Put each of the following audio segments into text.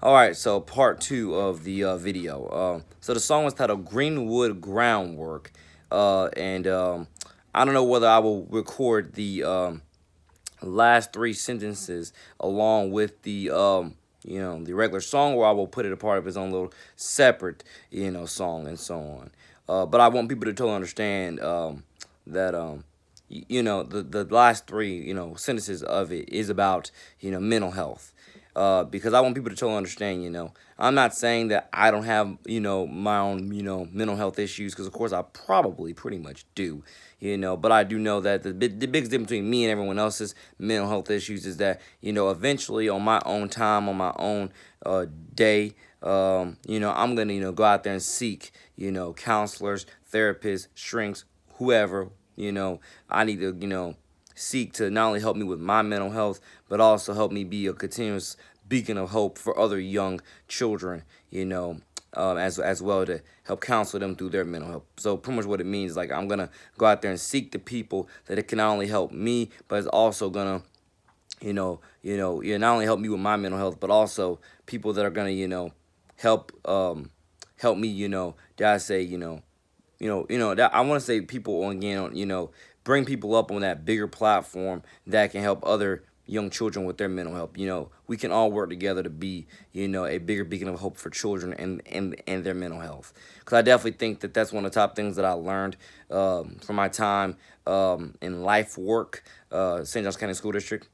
All right, so part two of the video. So the song was titled "Greenwood Groundwork," and I don't know whether I will record the last three sentences along with the the regular song, or I will put it a part of its own little separate song and so on. But I want people to totally understand that the last three sentences of it is about mental health. Because I want people to totally understand, I'm not saying that I don't have, my own, mental health issues, because of course I probably pretty much do, but I do know that the biggest difference between me and everyone else's mental health issues is that, eventually on my own time, on my own day, I'm going to, go out there and seek, counselors, therapists, shrinks, whoever, I need to, seek to not only help me with my mental health, but also help me be a continuous beacon of hope for other young children, as well, to help counsel them through their mental health. So pretty much what it means, like, I'm gonna go out there and seek the people that it can not only help me, but it's also gonna not only help me with my mental health, but also people that are gonna help help me, dare I say, that I want to say people on bring people up on that bigger platform that can help other young children with their mental health. We can all work together to be, a bigger beacon of hope for children and their mental health. Because I definitely think that that's one of the top things that I learned from my time in life work, St. Johns County School District,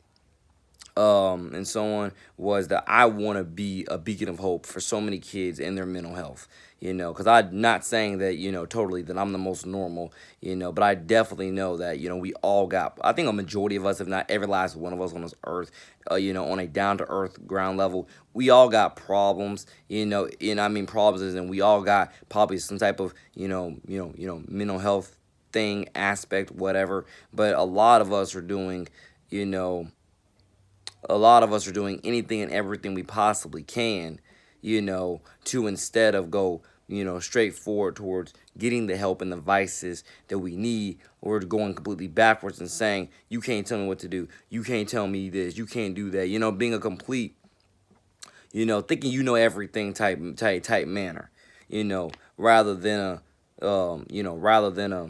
and so on, was that I want to be a beacon of hope for so many kids and their mental health. Because I'm not saying that, totally that I'm the most normal, but I definitely know that, we all got, I think a majority of us, if not every last one of us on this earth, on a down to earth ground level, we all got problems, and I mean problems is, and we all got probably some type of, mental health thing, aspect, whatever, but you know, a lot of us are doing anything and everything we possibly can, to instead of go, straight forward towards getting the help and the vices that we need, or going completely backwards and saying, you can't tell me what to do, you can't tell me this, you can't do that, being a complete, thinking everything type manner, rather than rather than a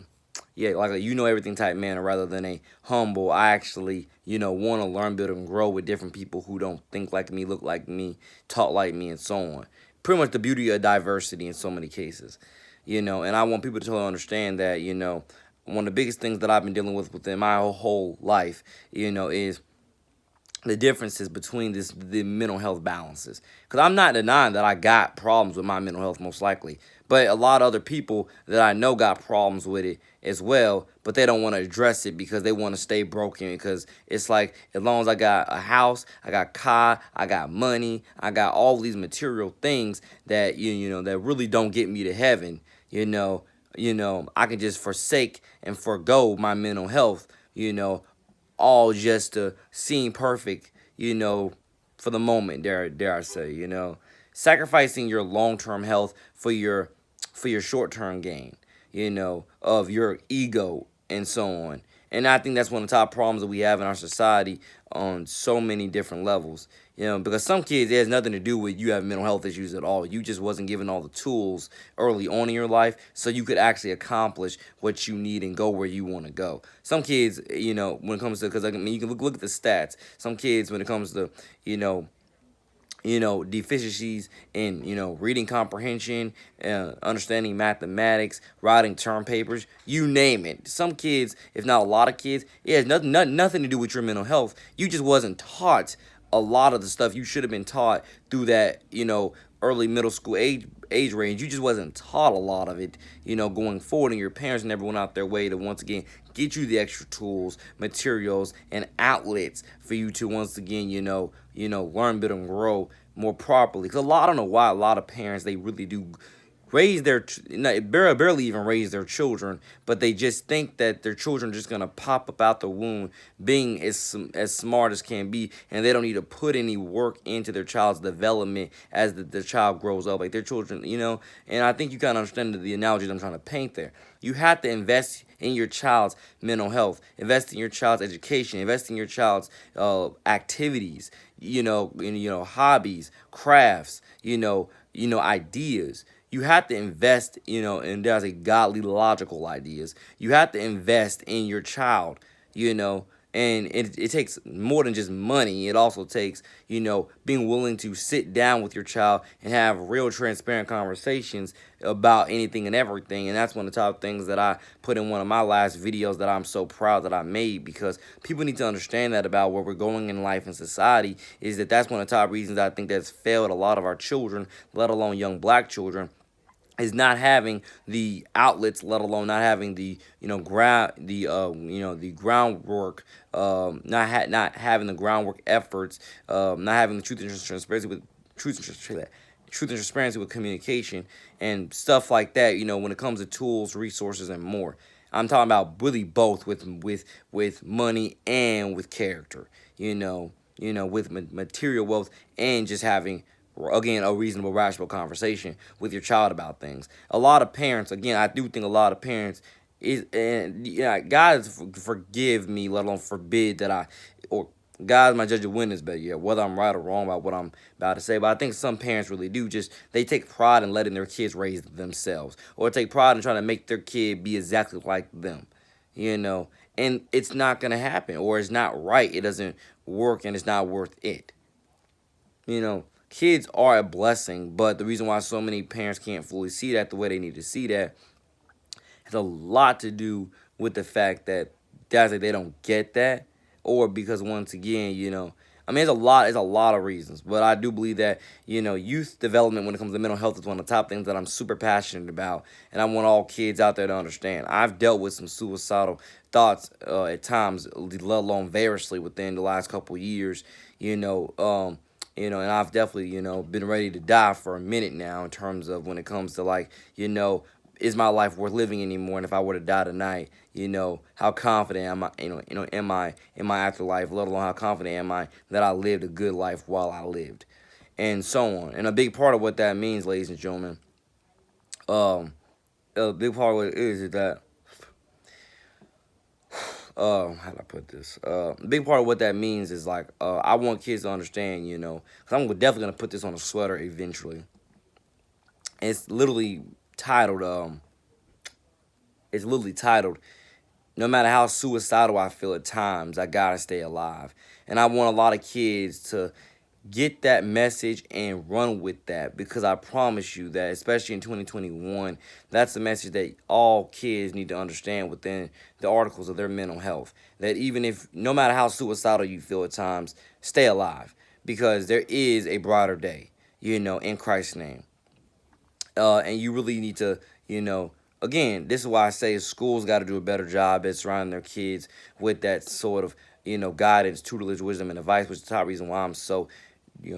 yeah, like a everything type manner, rather than a humble, I actually, want to learn, build, and grow with different people who don't think like me, look like me, talk like me, and so on. Pretty much the beauty of diversity in so many cases, and I want people to totally understand that, one of the biggest things that I've been dealing with within my whole life, is the differences between the mental health balances. Because I'm not denying that I got problems with my mental health, most likely, but a lot of other people that I know got problems with it as well, but they don't want to address it because they want to stay broken. Because it's like, as long as I got a house, I got car, I got money, I got all these material things that that really don't get me to heaven, I can just forsake and forgo my mental health, all just to seem perfect, for the moment, dare I say, sacrificing your long-term health for your short-term gain, of your ego and so on. And I think that's one of the top problems that we have in our society on so many different levels. Because some kids, it has nothing to do with you having mental health issues at all. You just wasn't given all the tools early on in your life so you could actually accomplish what you need and go where you want to go. Some kids, when it comes to, because I mean, you can look at the stats. Some kids, when it comes to, deficiencies in, reading comprehension, understanding mathematics, writing term papers, you name it. Some kids, if not a lot of kids, it has nothing to do with your mental health. You just wasn't taught a lot of the stuff you should have been taught through that, early middle school age range. You just wasn't taught a lot of it, going forward, and your parents never went out their way to once again get you the extra tools, materials, and outlets for you to once again, learn, build, and grow more properly. Because I don't know why a lot of parents, they really do raise barely even raise their children, but they just think that their children are just gonna pop up out the womb being as smart as can be, and they don't need to put any work into their child's development as the child grows up. Like their children, and I think you kind of understand the analogy that I'm trying to paint there. You have to invest in your child's mental health, invest in your child's education, invest in your child's activities, hobbies, crafts, ideas. You have to invest, and there's a godly, logical ideas. You have to invest in your child, you know, and it takes more than just money. It also takes, being willing to sit down with your child and have real transparent conversations about anything and everything. And that's one of the top things that I put in one of my last videos that I'm so proud that I made, because people need to understand that about where we're going in life and society, is that that's one of the top reasons I think that's failed a lot of our children, let alone young black children, is not having the outlets, let alone not having the the groundwork, not having the groundwork efforts, not having the truth and transparency with communication and stuff like that. When it comes to tools, resources, and more. I'm talking about really both, with money and with character. With material wealth and just having, again, a reasonable, rational conversation with your child about things. A lot of parents, again, I do think a lot of parents is, and yeah, God forgive me, let alone forbid that or God is my judge of witness, but yeah, whether I'm right or wrong about what I'm about to say, but I think some parents really do just, they take pride in letting their kids raise themselves, or take pride in trying to make their kid be exactly like them, you know, and it's not gonna happen, or it's not right. It doesn't work, and it's not worth it. Kids are a blessing, but the reason why so many parents can't fully see that the way they need to see that has a lot to do with the fact that guys, like, they don't get that, or because, once again, I mean, it's a lot of reasons, but I do believe that, youth development when it comes to mental health is one of the top things that I'm super passionate about, and I want all kids out there to understand. I've dealt with some suicidal thoughts at times, let alone variously within the last couple years, and I've definitely, been ready to die for a minute now, in terms of when it comes to, like, is my life worth living anymore? And if I were to die tonight, how confident am I, am I in my afterlife, let alone how confident am I that I lived a good life while I lived, and so on. And a big part of what that means, ladies and gentlemen, um, a big part of what it is that, how do I put this? A big part of what that means is, like, I want kids to understand, because I'm definitely gonna put this on a sweater eventually. It's literally titled, no matter how suicidal I feel at times, I gotta stay alive. And I want a lot of kids to get that message and run with that, because I promise you that, especially in 2021, that's the message that all kids need to understand within the articles of their mental health. That even if, no matter how suicidal you feel at times, stay alive, because there is a brighter day, in Christ's name. And you really need to, again, this is why I say schools got to do a better job at surrounding their kids with that sort of, guidance, tutelage, wisdom, and advice, which is the top reason why I'm so,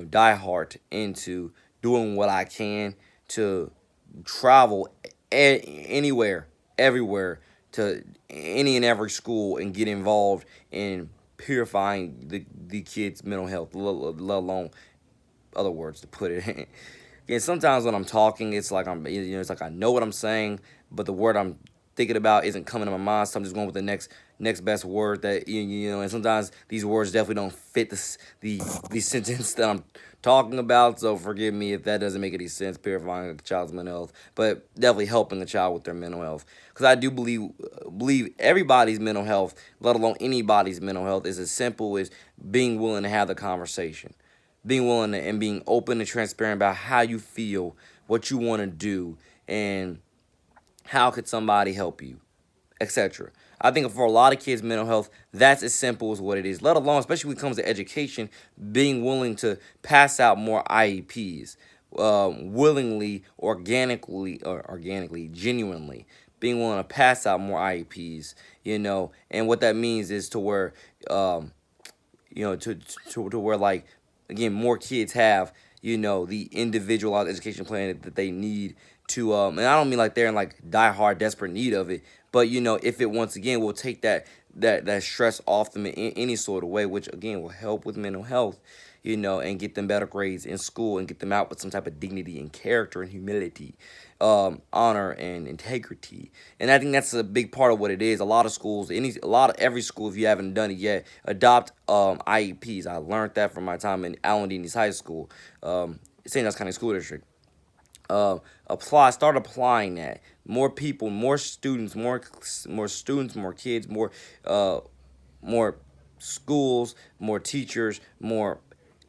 die hard into doing what I can to travel anywhere, everywhere, to any and every school, and get involved in purifying the kids' mental health, let alone other words to put it. Yeah, sometimes when I'm talking, it's like it's like I know what I'm saying, but the word I'm thinking about isn't coming to my mind, so I'm just going with the next best word that and sometimes these words definitely don't fit the sentence that I'm talking about. So forgive me if that doesn't make any sense. Purifying a child's mental health, but definitely helping a child with their mental health, because I do believe everybody's mental health, let alone anybody's mental health, is as simple as being willing to have the conversation, being willing to, and being open and transparent about how you feel, what you want to do, and how could somebody help you, etc. I think for a lot of kids' mental health, that's as simple as what it is. Let alone, especially when it comes to education, being willing to pass out more IEPs, willingly, organically, genuinely, being willing to pass out more IEPs, and what that means is to where, to where, like, again, more kids have, the individualized education plan that they need to, and I don't mean like they're in, like, die hard desperate need of it, but if it, once again, will take that stress off them in any sort of way, which again will help with mental health, and get them better grades in school and get them out with some type of dignity and character and humility, honor and integrity. And I think that's a big part of what it is. A lot of schools, every school, if you haven't done it yet, adopt IEPs. I learned that from my time in Allen High School, St. John's County School District. Start applying that. More people, more students, more kids, uh, more schools, more teachers, more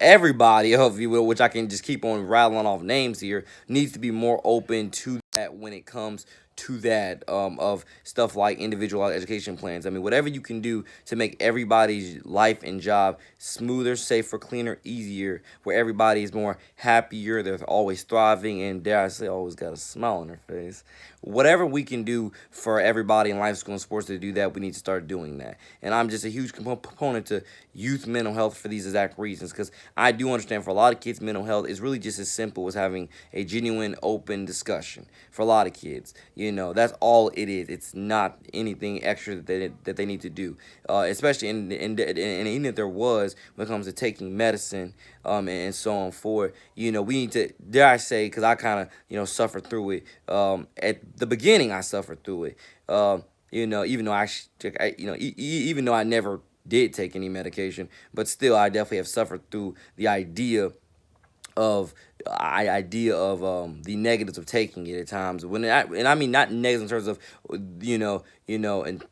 everybody, if you will, which I can just keep on rattling off names here, needs to be more open to that when it comes to that, of stuff like individualized education plans. I mean, whatever you can do to make everybody's life and job smoother, safer, cleaner, easier, where everybody is more happier, they're always thriving, and dare I say, always got a smile on their face. Whatever we can do for everybody in life, school, and sports to do that, we need to start doing that. And I'm just a huge proponent to youth mental health for these exact reasons, because I do understand for a lot of kids, mental health is really just as simple as having a genuine, open discussion. For a lot of kids, that's all it is. It's not anything extra that they need to do, especially and even if there was, when it comes to taking medicine, and so on forward. We need to, dare I say, because I kind of suffered through it. At the beginning, I suffered through it. Even though even though I never did take any medication, but still, I definitely have suffered through the of idea of the negatives of taking it at times. And I mean not negatives in terms of in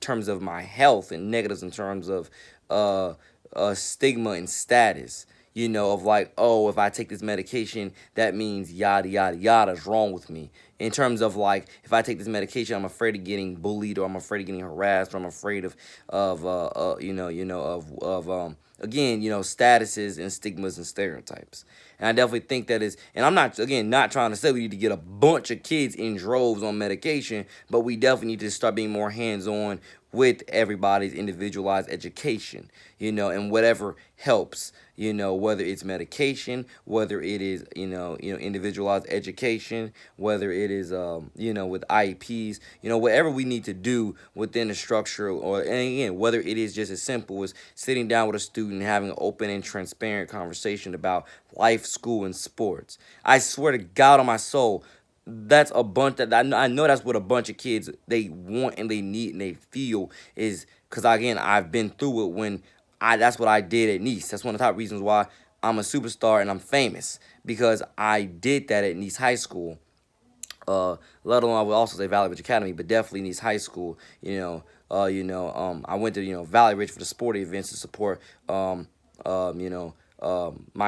terms of my health, and negatives in terms of uh, stigma and status. Of like, oh, if I take this medication, that means yada yada yada is wrong with me. In terms of like, if I take this medication, I'm afraid of getting bullied, or I'm afraid of getting harassed, or I'm afraid of again, statuses and stigmas and stereotypes. And I definitely think that is, and I'm not, again, not trying to say we need to get a bunch of kids in droves on medication, but we definitely need to start being more hands-on with everybody's individualized education, and whatever helps, whether it's medication, whether it is, individualized education, whether it is, with IEPs, whatever we need to do within the structure, or, and again, whether it is just as simple as sitting down with a student and having an open and transparent conversation about life, school, and sports. I swear to God on my soul, that's a bunch that I know that's what a bunch of kids they want and they need and they feel is, because again, I've been through it when that's what I did at Nice. That's one of the top reasons why I'm a superstar and I'm famous, because I did that at Nice High School. Let alone I would also say Valley Ridge Academy, but definitely Nice High School. I went to Valley Ridge for the sporting events to support my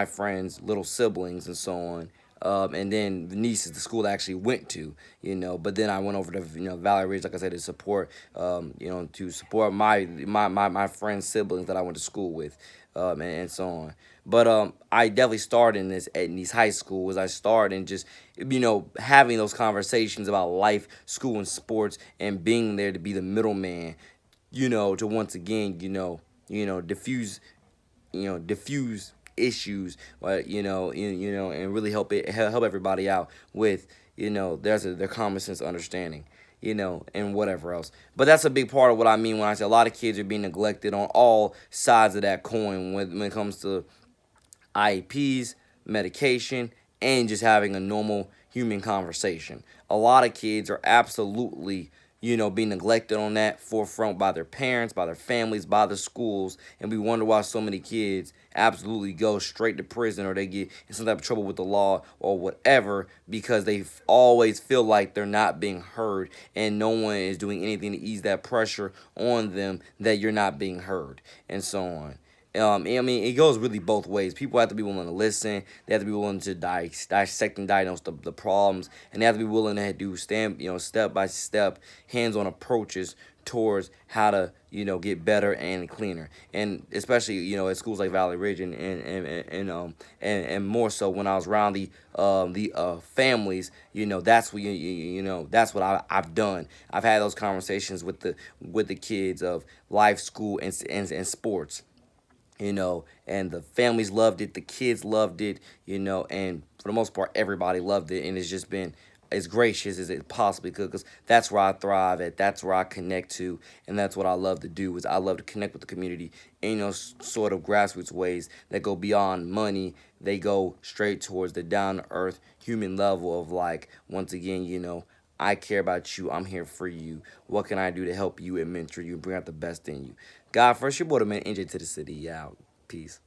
friends' little siblings and so on. And then Nice is the school I actually went to, But then I went over to Valley Ridge, like I said, to support to support my friends' siblings that I went to school with, and so on. But I definitely started in this at Nice High School, as I started in just having those conversations about life, school, and sports, and being there to be the middleman, to once again diffuse diffuse issues, and really help everybody out with their common sense understanding, and whatever else. But that's a big part of what I mean when I say a lot of kids are being neglected on all sides of that coin when it comes to IEPs, medication, and just having a normal human conversation. A lot of kids are absolutely, being neglected on that forefront by their parents, by their families, by the schools, and we wonder why so many kids absolutely go straight to prison, or they get in some type of trouble with the law or whatever, because they always feel like they're not being heard, and no one is doing anything to ease that pressure on them that you're not being heard, and so on. I mean, it goes really both ways. People have to be willing to listen. They have to be willing to dissect and diagnose the problems, and they have to be willing to do step by step, hands-on approaches towards how to get better and cleaner. And especially at schools like Valley Ridge, and more so when I was around the families, that's what that's what I've done. I've had those conversations with the kids of life, school, and sports, and the families loved it, the kids loved it, and for the most part, everybody loved it, and it's just been as gracious as it possibly could, because that's where I thrive at. That's where I connect to, and that's what I love to do. Is I love to connect with the community in sort of grassroots ways that go beyond money. They go straight towards the down to earth human level of like, once again, I care about you. I'm here for you. What can I do to help you and mentor you and bring out the best in you? God first, your boy, the man, NJ to the city. Yeah, peace.